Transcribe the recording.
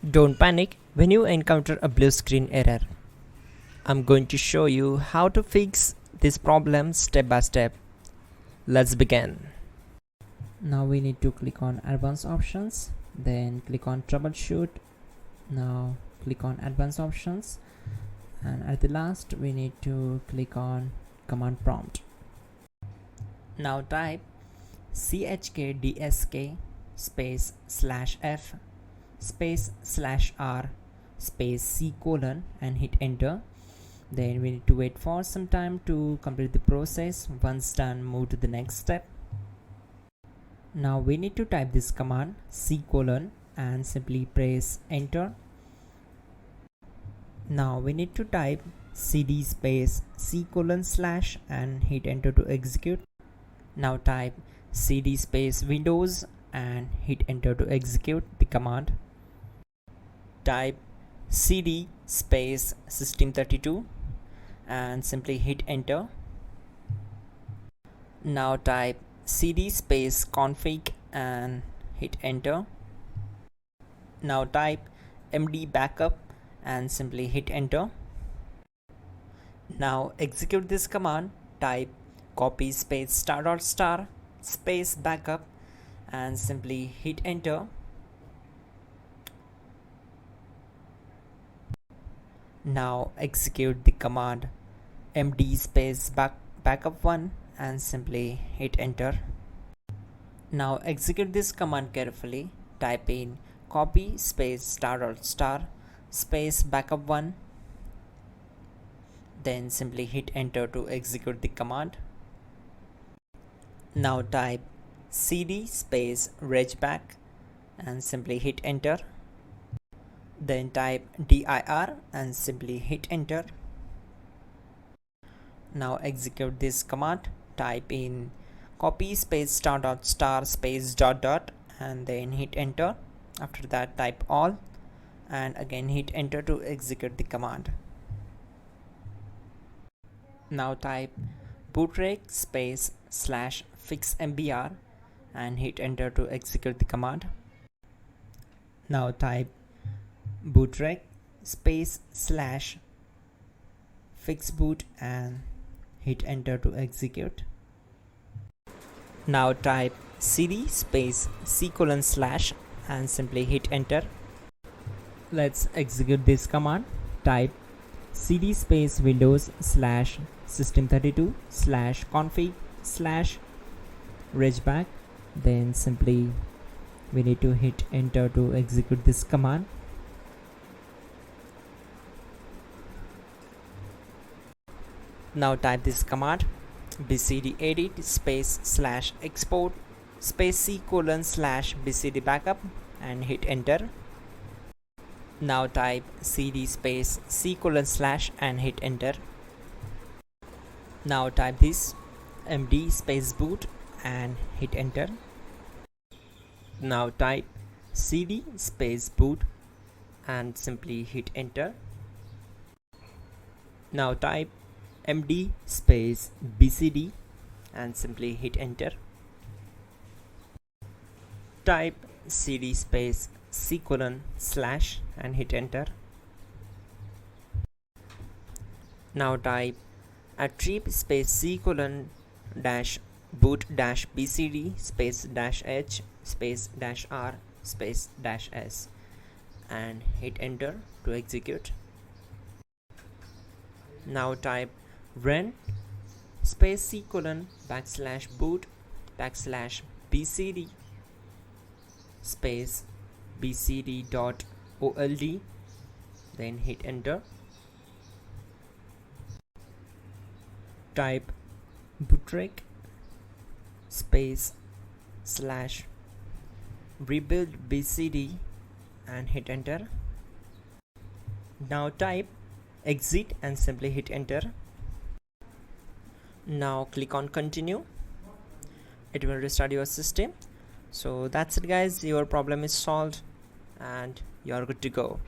Don't panic when you encounter a blue screen error. I'm going to show you how to fix this problem step by step. Let's begin. Now we need to click on advanced options, then click on troubleshoot. Now click on advanced options, and at the last we need to click on command prompt. Now type chkdsk space /f space /r space c colon and hit enter. Then we need to wait for some time to complete the process. Once done, move to the next step. Now we need to type this command c colon and simply press enter. Now we need to type cd space c colon / and hit enter to execute. Now type cd space windows and hit enter to execute the command. Type cd space system32 and simply hit enter. Now type cd space config and hit enter. Now type md backup and simply hit enter. Now execute this command. Type copy space ** space backup and simply hit enter. Now execute the command md space backup1 and simply hit enter. Now execute this command carefully. Type in copy space ** space backup1, then simply hit enter to execute the command. Now type cd space regback and simply hit enter. Then type dir and simply hit enter. Now execute this command. Type in copy space ** space ... and then hit enter. After that type all and again hit enter to execute the command. Now type bootrec space /fixmbr and hit enter to execute the command. Now type bootrec space /fixboot and hit enter to execute. Now type cd space c colon / and simply hit enter. Let's execute this command. Type cd space windows /system32 /config /regback, then simply we need to hit enter to execute this command. Now type this command bcd edit space /export space c colon /bcd backup and hit enter. Now type cd space c colon / and hit enter. Now type this md space boot and hit enter. Now type cd space boot and simply hit enter. Now type md space bcd and simply hit enter. Type cd space c colon / and hit enter. Now type attrib space c colon -boot -bcd space -h space -r space -s and hit enter to execute. Now type run space c colon /boot /bcd space bcd.old, then hit enter. Type bootrec space /rebuild bcd and hit enter. Now type exit and simply hit enter. Now click on continue. It will restart your system. So that's it guys, your problem is solved and you are good to go.